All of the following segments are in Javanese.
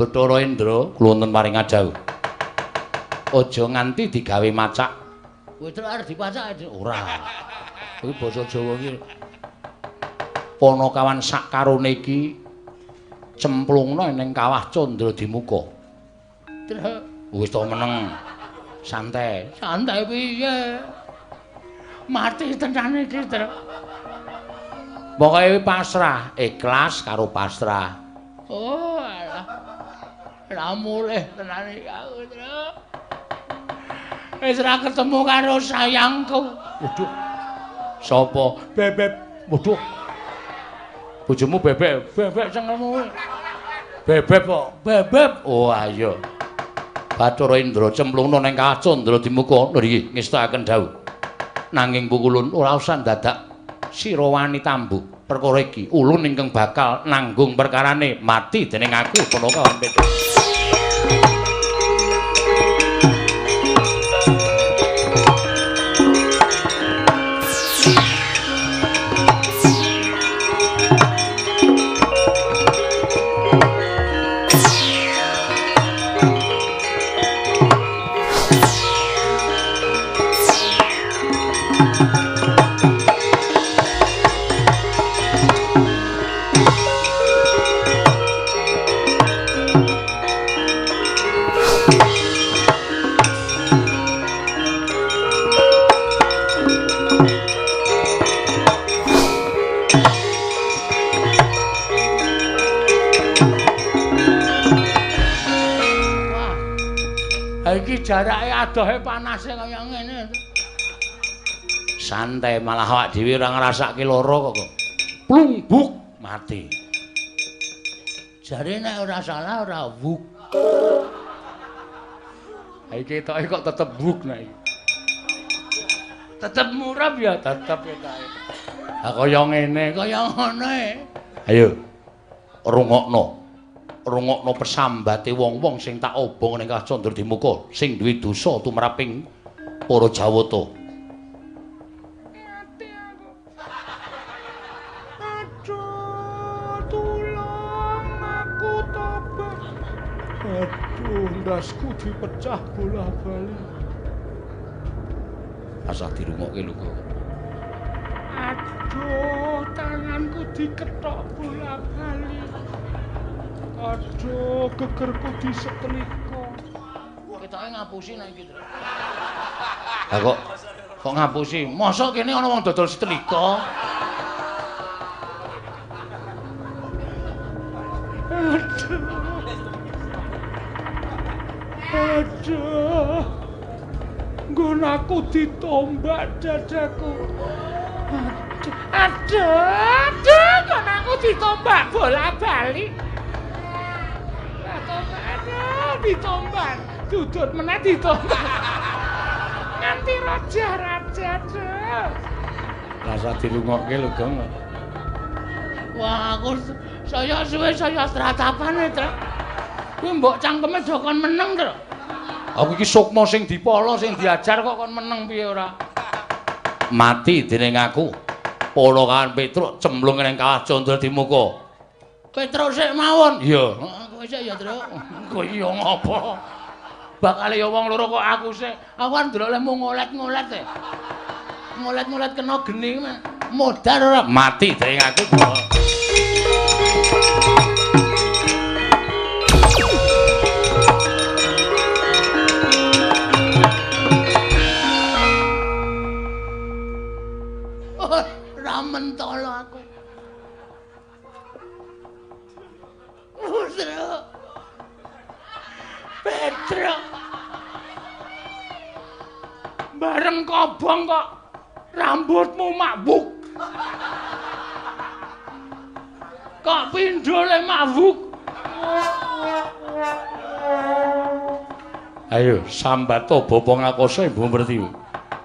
Bathara Indra kula wonten paring adhawuh. Aja nganti digawe macak. Kowe terus arep dipacak ora. Kuwi basa Jawa iki. Panakawan sak karone iki cemplungna ning kawah Candra Dimuka. Terus wis to meneng. Santai. Santai piye? Mati tenan iki, Tru. Pokoke pasrah, ikhlas karo pasrah. Oh, alah. Lah mulih tenan iki aku, Tru. Wis ra ketemu karo sayangku. Waduh. Sapa? Bebek. Waduh. Bojomu bebek, bebek cengkemmu. Bebek kok, bebek. Oh ayo. Bathara Indra cemplungna ning kawah Candra Dimuka niki ngestakaken dawuh. Nanging pukulun ora usah dadak sira wani tambuk. Perkara iki ulun ingkang bakal nanggung perkarane mati dening aku Panakawan Petruk. Jarake adohe panase kaya ngene. Santai malah awak dhewe ora ngrasake lara kok. Plungbuk mati. Jare nek ora salah ora wuk. Ha iki ketoke kok tetep wuk nek iki. Tetep murab ya tetep ketoke. Ha kaya ngene, kaya ngono e. Ayo. Rungokno. Rungokno pesambate wong-wong sing tak obong ning kawah Candra Dimuka sing duwe dosa tumraping para Jawata. Mati aku. Aduh, tulung aku tobat. Aduh, ndasku dipecah bola-bali. Asah dirungokke lho kok. Aduh, tanganku diketok bola-bali. Aduh, gegerku disetrika. Ketoke ngapusi nek iki, Tru. Lah kok ngapusi? Mosok kene ana wong dodol setrika? Aduh. Nggon aku ditombak dadaku. Aduh, nggon aku ditombak bola-bali. Ditombak, dudut meneh ditombak. Nganti raja-raja deh. Rasa dirungokke lho, Gong. Wah, aku saya suwe saya stratapan Tru. Kuwi mbok cangkeme do kon meneng, Tru. Aku iki sukma sing dipala, sing diajar kok kon meneng piye ora? Mati dening aku. Panakawan Petruk cemplung ning kawah Candra Dimuka. Petruk sik mawon. Iya. Kowe sik ya, Tru. Kowe iya ngopo? Bakale ya wong loro kok aku sik. Aku kan ndelok le mung ngolet-ngolet e. Ngolet-ngolet kena geni modar ora mati dening aku. Ora mentolo aku. Petruk. Bareng kobong kok rambutmu mabuk. Kok pindhole mabuk. Ayo sambato bapa ngakasa Ibu Mertiwi.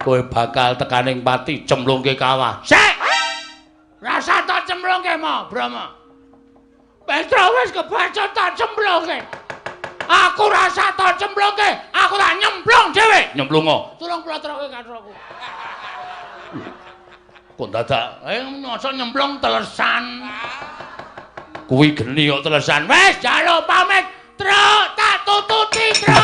Kowe bakal tekaning pati cemplungke kawah. Sik. Rasa tak cemplungke mo, Brama. Petruk wis kebacut tak cemplungke. Aku rasa tak cemplungke, aku tak nyemplung dhewe. Nyemplungo. Tulung plotroke kathraku. Kok dadak nyosok nyemplung telesan. Kuwi geni kok telesan. Wis jaluk pamit, Tru. Citra.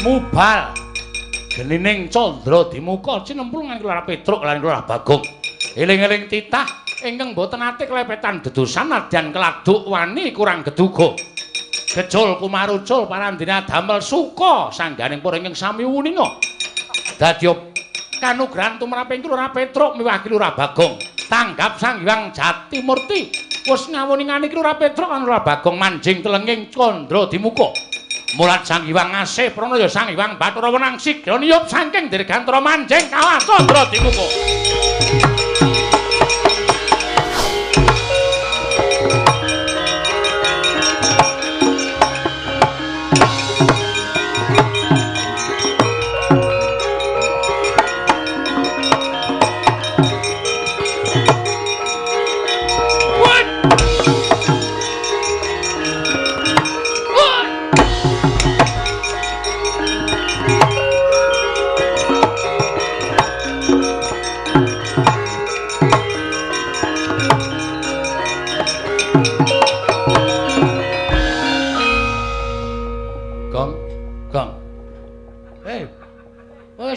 Mubal genining candra dimuka cinempul nganti lara Petruk lan lara Bagong. Eling-eling titah ingkang boten ate klepetan dedosan nadyan keladuk wani kurang geduga. Gejol kumarucul parandene damel suka sangganing para ingkang sami wuninga. Dadi kanugrahan tumraping lara Petruk miwah lara Bagong. Tanggap Sang Hyang Jatimurti wis ngawuningan iki lara Petruk lan lara Bagong manjing telenging candra dimuka. Mulat Sang Hyang Asih Pranaya Sang Hyang Bathara Wenang sigra niyup saking dirgantara manjing kawah candra dimuka.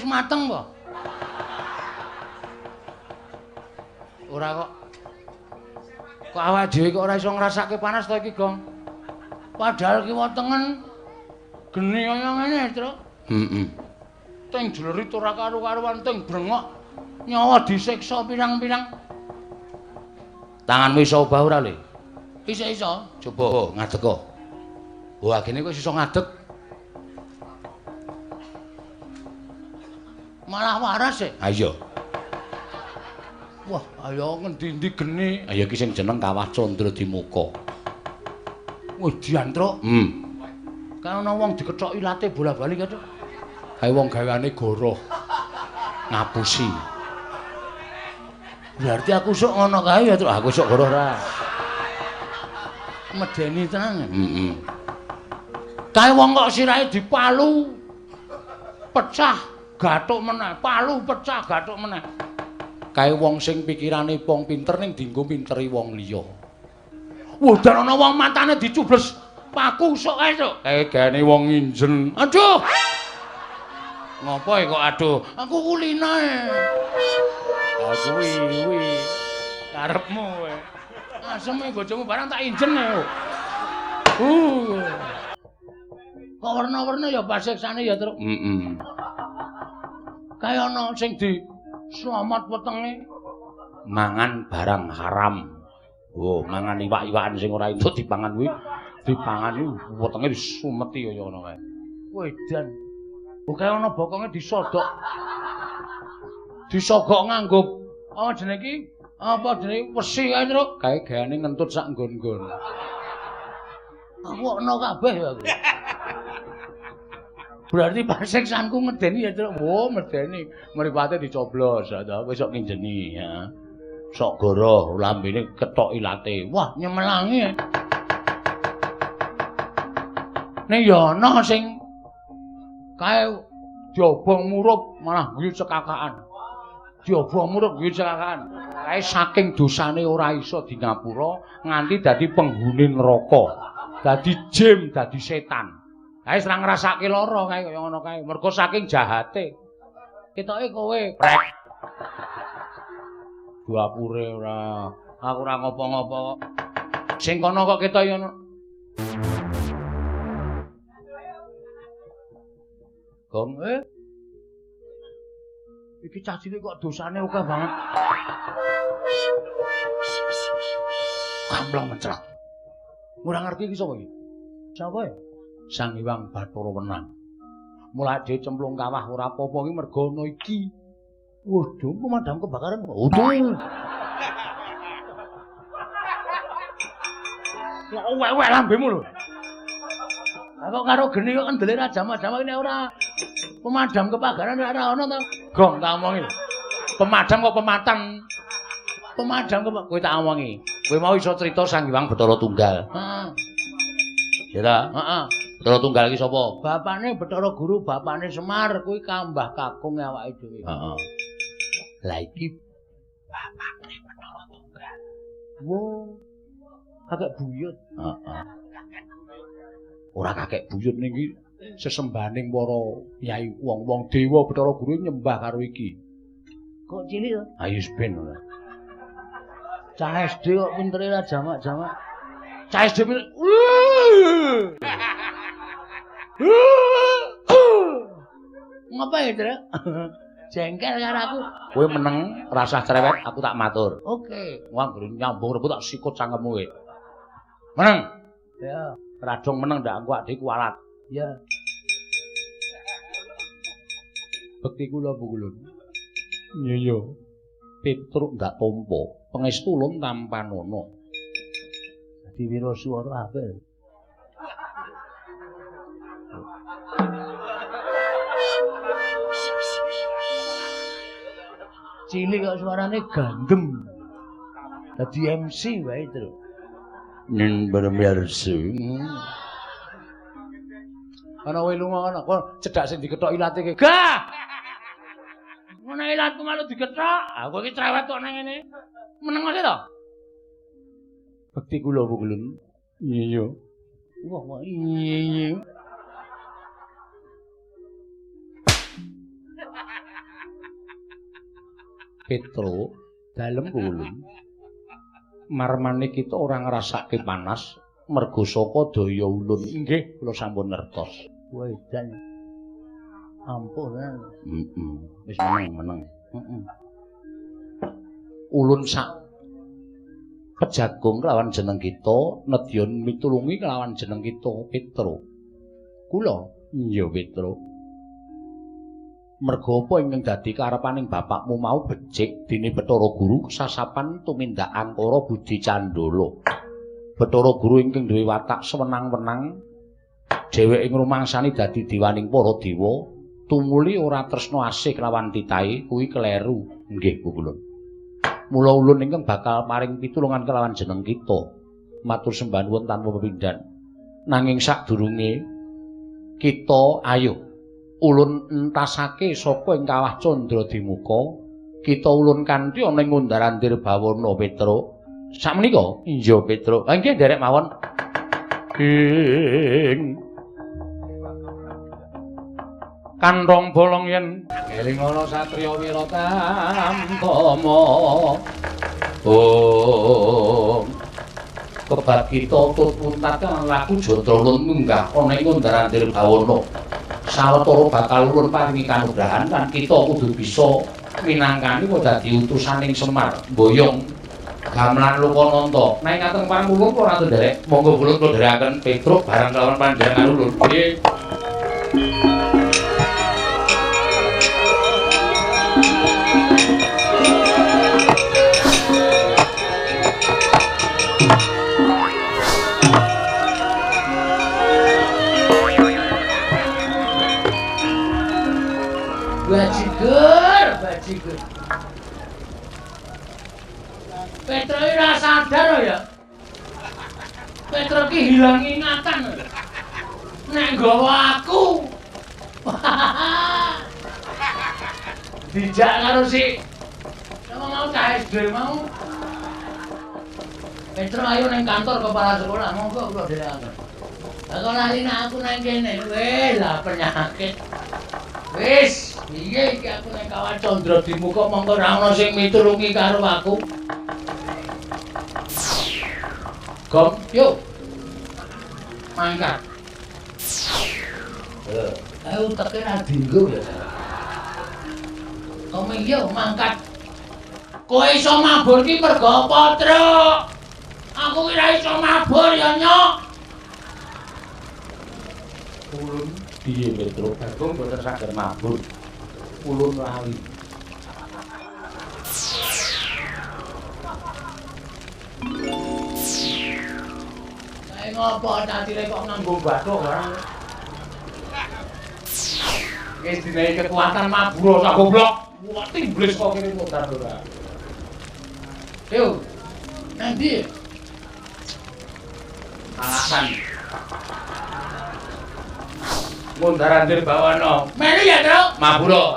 Mateng po? Ora kok. Kok awak dhewe kok ora iso ngrasake panas to iki, Gong? Padahal kiwa tengen geni kaya ngene, Tru. Heeh. Teng jlerit ora karo-karuan teng brengok. Nyawa disiksa pirang-pirang. Tanganmu iso obah ora, Le? Iso. Coba ngadeg kok. Oh, agene kok iso ngadeg. Malah waras e. Ha iya. Wah, ayo ngendi-endi geni. Ha ya iki sing jeneng Kawah Candra Dimuka. Wis diantruk. Kan ana wong dikethoki late bola-bali ka, Cuk. Kae wong gaweane goroh. Ngapusi. Berarti aku sok ngono kae ya, Cuk. Aku sok goroh ra. Medeni tenan. Kae wong kok sirahe dipalu. Pecah. Gathuk meneh, palu pecah gathuk meneh. Kae wong sing pikirane wong pinter ning dienggo pinteri wong liya. Wah, dan ana wong matane dicubles paku sok ae, Cuk. Kae gane wong injen. Aduh. Ngopo kok aduh? Aku kulinae. Ha kuwi karepmu kowe. Aseme bojomu barang tak injen ae. Kok warna-warna ya pasiksane ya, Truk? Kaya ana sing di slamet wetenge mangan barang haram. Oh, mangan iwak-iwakan sing ora entuk dipangan kuwi, dipangan iki wetenge disumeti kaya ngono kae. Wedan. Oh, kaya ana bokonge disodok. Disogok nganggo apa jenenge iki? Apa jenenge wesi kae, Truk? Kae gayane ngentut sak nggon-nggon. Aku ono kabeh ya aku. Berarti pasiksanku medeni ya, Truk. Oh, medeni. Mripate dicoblos, ta. Wis sok nginjeni, ya. Sok goroh, lambene kethoki late. Wah, nyemelangi. Ning ya ana sing kae diobong murup malah guyu cekakaan. Diobong murup guyu cekakaan. Kae saking dosane ora iso di ngapura nganti dadi penghuni neraka. Dadi jim, dadi setan. Kae serang ngrasake lara kae kaya ngono kae. Mergo saking jahate. Ketoke kowe prek. Duapure ora. Aku ora ngopo-ngopo kok. Sing kono kok ketoke ngono. Gong, iki cah cilik kok dosane akeh banget. Kamplong mencret. Ora ngerti iki sapa iki? Sapa ya? Sang Hyang Bathara Wenang. Mulai dhewe cemplung kawah ora apa-apa iki mergo ana iki. Waduh, pemadam kebakaran. Waduh. Lah wek-wek lambemu lho. Kok karo geni kok kendele ra jam-jam ini ora pemadam kebakaran ora ono to. Gong tak omongi. Pemadam kok pematan Pemadam kok kowe tak omongi. Kowe mau iso crita Sang Hyang Bathara Tunggal. Heeh. Ya ta? Heeh. Bathara Tunggal iki sapa? Bapane Bathara Guru, bapane Semar, kuwi kambah kakung awake dhewe. Heeh. Lah iki bapane Bathara Tunggal. Wo. Kakek buyut. Heeh. Ora kakek buyut niki sesembaning para yai wong-wong dewa Bathara Guru nyembah karo iki. Kok cilik to? Ayo ben ora. Cah SD kok pintere ra jamak-jamak. Cah SD pinter. Ngapa ya, Tru? Jengkel karo aku. Kowe meneng rasah cerewet, aku tak matur. Oke. Wong nyambung rebut tak sikut cangkemmu kowe. Meneng. Ya. Radong meneng ndak aku adek kualat. Ya. Bekti kula bukulun. Iya. Petruk ndak tampa, pangestu ulun tampanono. Dadi wiraswara apik. Cilik kok suarane gandem. Dadi MC wae, Tru. Nen bermersu. Ana kowe lunga ana, kok cedhak sing dikethok ilate ki. Gah! Ngono ilatku malu dikethok. Aku iki cerewet kok nang ngene. Meneng kok to? Bekti kula bukulun. Iya. Wah, iya. Petro dalem kulun. Marmane kita ora ngrasake panas mergo saka daya ulun. Nggih, kula sampun ngertos. Wah, dan ampun. Wis meneng. Ulun sak pejagung kelawan jeneng kita, nedya mitulungi kelawan jeneng kita Petro. Kula, iya Petro. Merga apa ingkang dadi karepaning bapakmu mau becik dene Bathara Guru kesasapan tumindak angkara Budi Candala. Bathara Guru ingkang duwe watak sewenang-wenang dheweke ngrumangsani dadi diwaning para dewa, tumuli ora tresna asih kelawan titahe kuwi kleru. Nggih, Bu Kulun. Mula ulun ingkang bakal paring pitulungan kelawan jeneng kita. Matur sembah nuwun tanpa pepindhan. Nanging sadurunge kita ayo ulun entasake saka ing kawah Candradimuka, kita ulun kanthi ana ing Ngundarandir Bawana Petro. Sakmenika? Iya, Petro. Ha nggih nderek mawon. Ing kantong bolong yen eling ana satriya Wiratama. Oh. Kebab kita tutmuntat laku jatra ulun munggah ana ing Ngundarandir Bawana. Sawetara bakal ulun paringi kanugrahan lan kita kudu bisa minangkani dadi utusaning Semar Boyong Gamelan Lokananta. Nek ngaten pangulun ora nderek, monggo ulun kula dherekaken Petruk bareng kelawan panjenengan ulun. Nggih. Bajigur. Petro iki ora sadar ya. Petro iki hilang ingatan. Nek nggawa aku. Dijak karo si sama mau KSD mau. Petro ayo ning kantor kepala sekolah monggo kula dherekaken. Lah kok lali aku nang kene. Weh, lah penyakit. Wis, piye iki aku nek kawah Candradimuka mongko ora ana sing mitulungi karo aku. Gom, yuk. Mangkat. Ayo teke ra dinggo ya. Kom yo mangkat. Kowe iso mabur ki mergo apa, Truk? Aku ki ra iso mabur ya, Nyok. Ulun piye Petro? Bagong boten saged mabur. Ulun lali. Kae ngopo tatire kok nganggo bathuk barang. Wis dinaiki kekuatan mabur sak goblok. Wah timblis kok kene kok ora. Yo. Nanti. Alasan. Mundarandir bawana. Melu ya, Truk? Mabura.